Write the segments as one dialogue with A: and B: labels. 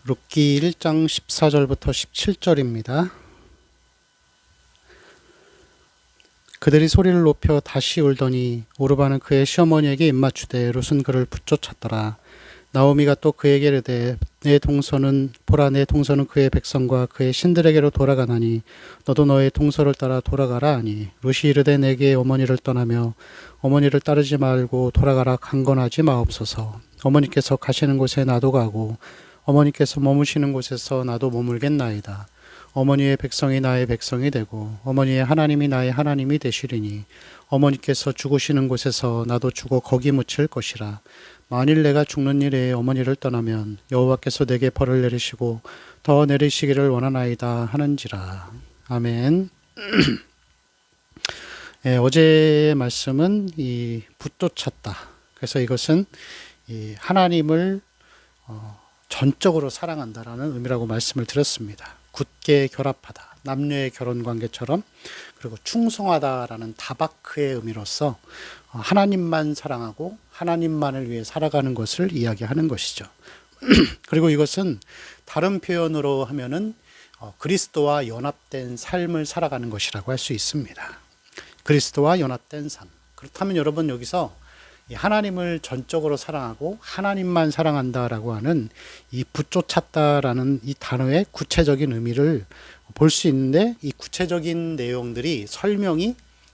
A: 룻기 1장 14절부터 17절입니다. 그들이 소리를 높여 다시 울더니 오르바는 그의 시어머니에게 입맞추되 룻은 그를 붙쫓았더라. 나오미가 또 그에게 이르되 내 동서는 보라 내 동서는 그의 백성과 그의 신들에게로 돌아가나니 너도 너의 동서를 따라 돌아가라 하니 룻이 이르되 내게 어머니를 떠나며 어머니를 따르지 말고 돌아가라 강건하지 마옵소서. 어머니께서 가시는 곳에 나도 가고 어머니께서 머무시는 곳에서 나도 머물겠나이다. 어머니의 백성이 나의 백성이 되고 어머니의 하나님이 나의 하나님이 되시리니 어머니께서 죽으시는 곳에서 나도 죽어 거기 묻힐 것이라. 만일 내가 죽는 일에 어머니를 떠나면 여호와께서 내게 벌을 내리시고 더 내리시기를 원하나이다 하는지라. 아멘. 네, 어제의 말씀은 이 붙쫓았다. 그래서 이것은 이 하나님을 전적으로 사랑한다라는 의미라고 말씀을 드렸습니다. 굳게 결합하다, 남녀의 결혼 관계처럼, 그리고 충성하다라는 다바크의 의미로서 하나님만 사랑하고 하나님만을 위해 살아가는 것을 이야기하는 것이죠. 그리고 이것은 다른 표현으로 하면은 그리스도와 연합된 삶을 살아가는 것이라고 할 수 있습니다. 그리스도와 연합된 삶. 그렇다면 여러분 여기서 하나님을 전적으로 사랑하고 하나님만 사랑한다라고 하는 이 붙쫓았다라는 이 단어의 구체적인 의미를 볼 수 있는데, 이 구체적인 내용들이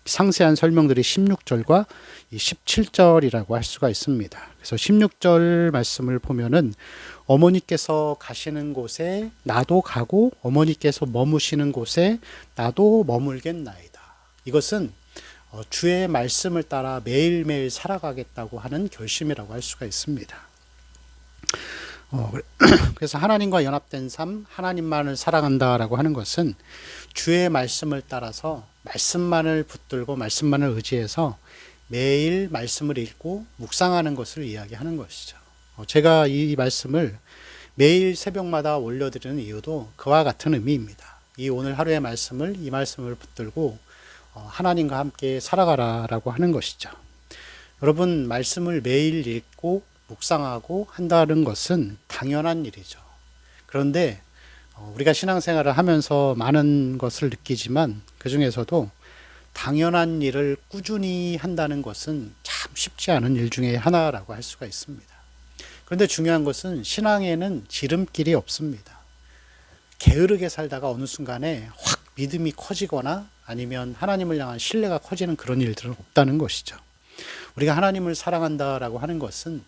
A: 상세한 설명들이 16절과 17절이라고 할 수가 있습니다. 그래서 16절 말씀을 보면은 어머니께서 가시는 곳에 나도 가고 어머니께서 머무시는 곳에 나도 머물겠나이다. 이것은 주의 말씀을 따라 매일매일 살아가겠다고 하는 결심이라고 할 수가 있습니다. 그래서 하나님과 연합된 삶, 하나님만을 사랑한다라고 하는 것은 주의 말씀을 따라서 말씀만을 붙들고 말씀만을 의지해서 매일 말씀을 읽고 묵상하는 것을 이야기하는 것이죠. 제가 이 말씀을 매일 새벽마다 올려드리는 이유도 그와 같은 의미입니다. 이 오늘 하루의 말씀을, 이 말씀을 붙들고 하나님과 함께 살아가라라고 하는 것이죠. 여러분, 말씀을 매일 읽고 묵상하고 한다는 것은 당연한 일이죠. 그런데 우리가 신앙생활을 하면서 많은 것을 느끼지만 그 중에서도 당연한 일을 꾸준히 한다는 것은 참 쉽지 않은 일 중에 하나라고 할 수가 있습니다. 그런데 중요한 것은 신앙에는 지름길이 없습니다. 게으르게 살다가 어느 순간에 확 믿음이 커지거나 아니면 하나님을 향한 신뢰가 커지는 그런 일들은 없다는 것이죠. 우리가 하나님을 사랑한다라고 하는 것은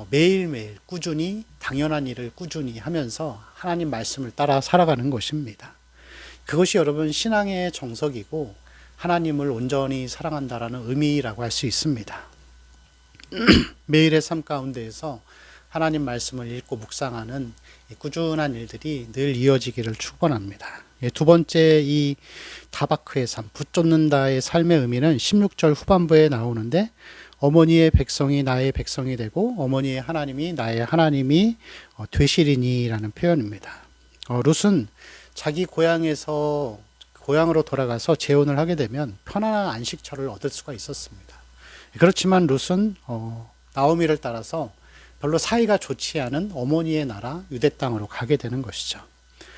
A: 매일매일 꾸준히 당연한 일을 꾸준히 하면서 하나님 말씀을 따라 살아가는 것입니다. 그것이 여러분 신앙의 정석이고 하나님을 온전히 사랑한다라는 의미라고 할 수 있습니다. 매일의 삶 가운데에서 하나님 말씀을 읽고 묵상하는 꾸준한 일들이 늘 이어지기를 축원합니다. 두 번째, 이 다바크의 삶, 붙쫓는다의 삶의 의미는 16절 후반부에 나오는데, 어머니의 백성이 나의 백성이 되고 어머니의 하나님이 나의 하나님이 되시리니라는 표현입니다. 룻은 자기 고향으로 돌아가서 재혼을 하게 되면 편안한 안식처를 얻을 수가 있었습니다. 그렇지만 룻은 나오미를 따라서 별로 사이가 좋지 않은 어머니의 나라 유대 땅으로 가게 되는 것이죠.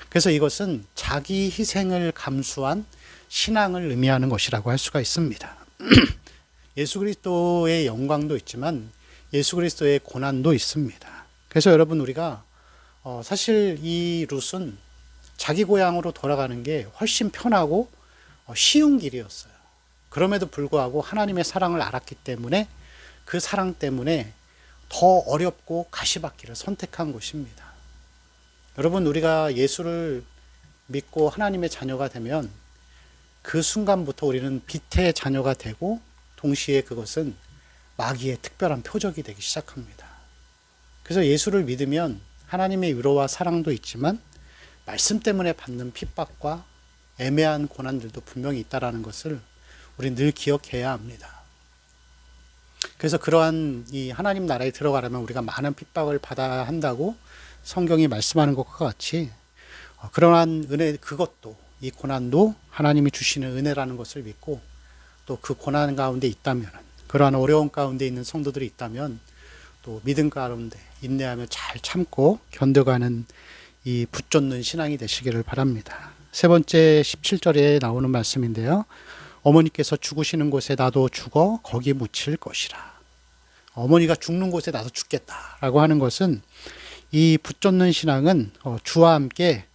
A: 그래서 이것은 자기 희생을 감수한 신앙을 의미하는 것이라고 할 수가 있습니다. 예수 그리스도의 영광도 있지만 예수 그리스도의 고난도 있습니다. 그래서 여러분, 우리가 사실 이 룻은 자기 고향으로 돌아가는 게 훨씬 편하고 쉬운 길이었어요. 그럼에도 불구하고 하나님의 사랑을 알았기 때문에 그 사랑 때문에 더 어렵고 가시밭길을 선택한 것입니다. 여러분, 우리가 예수를 믿고 하나님의 자녀가 되면 그 순간부터 우리는 빛의 자녀가 되고 동시에 그것은 마귀의 특별한 표적이 되기 시작합니다. 그래서 예수를 믿으면 하나님의 위로와 사랑도 있지만 말씀 때문에 받는 핍박과 애매한 고난들도 분명히 있다는 것을 우리 늘 기억해야 합니다. 그래서 그러한 이 하나님 나라에 들어가려면 우리가 많은 핍박을 받아야 한다고 성경이 말씀하는 것과 같이 그러한 은혜, 그것도 이 고난도 하나님이 주시는 은혜라는 것을 믿고 또 그 고난 가운데 있다면, 그러한 어려움 가운데 있는 성도들이 있다면 또 믿음 가운데 인내하며 잘 참고 견뎌가는 이 붙잡는 신앙이 되시기를 바랍니다. 세 번째 17절에 나오는 말씀인데요. 어머니께서 죽으시는 곳에 나도 죽어 거기 묻힐 것이라. 어머니가 죽는 곳에 나도 죽겠다라고 하는 것은 이 붙잡는 신앙은 주와 함께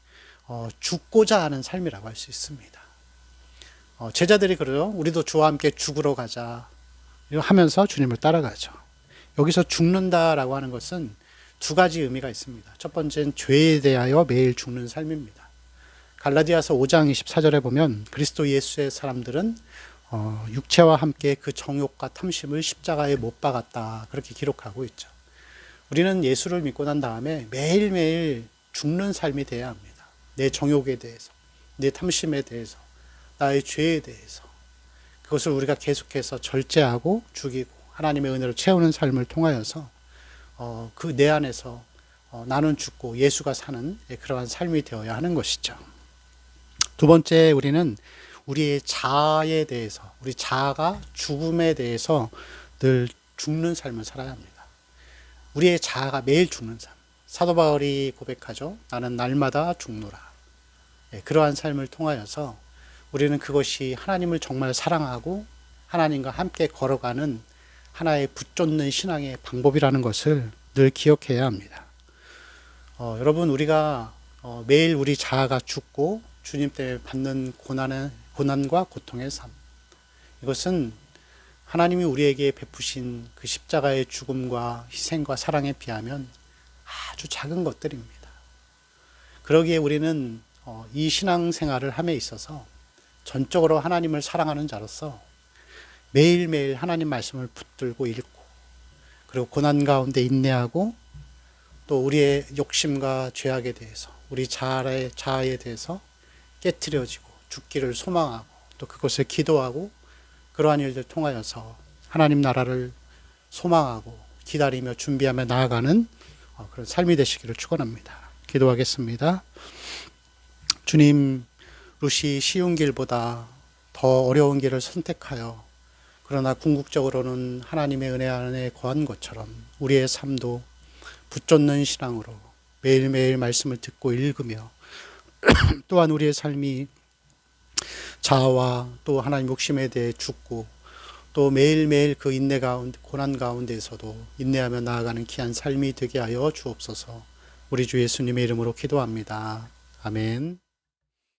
A: 죽고자 하는 삶이라고 할 수 있습니다. 제자들이 그러죠. 우리도 주와 함께 죽으러 가자 하면서 주님을 따라가죠. 여기서 죽는다라고 하는 것은 두 가지 의미가 있습니다. 첫 번째는 죄에 대하여 매일 죽는 삶입니다. 갈라디아서 5장 24절에 보면 그리스도 예수의 사람들은 육체와 함께 그 정욕과 탐심을 십자가에 못 박았다 그렇게 기록하고 있죠. 우리는 예수를 믿고 난 다음에 매일매일 죽는 삶이 돼야 합니다. 내 정욕에 대해서, 내 탐심에 대해서, 나의 죄에 대해서 그것을 우리가 계속해서 절제하고 죽이고 하나님의 은혜로 채우는 삶을 통하여서 그 내 안에서 나는 죽고 예수가 사는 그러한 삶이 되어야 하는 것이죠. 두 번째, 우리는 우리의 자아에 대해서, 우리 자아가 죽음에 대해서 늘 죽는 삶을 살아야 합니다. 우리의 자아가 매일 죽는 삶. 사도 바울이 고백하죠. 나는 날마다 죽노라. 그러한 삶을 통하여서 우리는 그것이 하나님을 정말 사랑하고 하나님과 함께 걸어가는 하나의 붙잡는 신앙의 방법이라는 것을 늘 기억해야 합니다. 여러분, 우리가 매일 우리 자아가 죽고 주님 때문에 받는 고난과 고통의 삶, 이것은 하나님이 우리에게 베푸신 그 십자가의 죽음과 희생과 사랑에 비하면 아주 작은 것들입니다. 그러기에 우리는 이 신앙생활을 함에 있어서 전적으로 하나님을 사랑하는 자로서 매일매일 하나님 말씀을 붙들고 읽고 그리고 고난 가운데 인내하고 또 우리의 욕심과 죄악에 대해서 우리 자아에 대해서 깨트려지고 죽기를 소망하고 또 그것을 기도하고 그러한 일들 통하여서 하나님 나라를 소망하고 기다리며 준비하며 나아가는 그런 삶이 되시기를 축원합니다. 기도하겠습니다. 주님, 루시 쉬운 길보다 더 어려운 길을 선택하여 그러나 궁극적으로는 하나님의 은혜 안에 거한 것처럼 우리의 삶도 붙잡는 신앙으로 매일매일 말씀을 듣고 읽으며 또한 우리의 삶이 자아와 또 하나님 욕심에 대해 죽고 또 매일매일 그 인내 가운데 고난 가운데에서도 인내하며 나아가는 귀한 삶이 되게 하여 주옵소서. 우리 주 예수님의 이름으로 기도합니다. 아멘.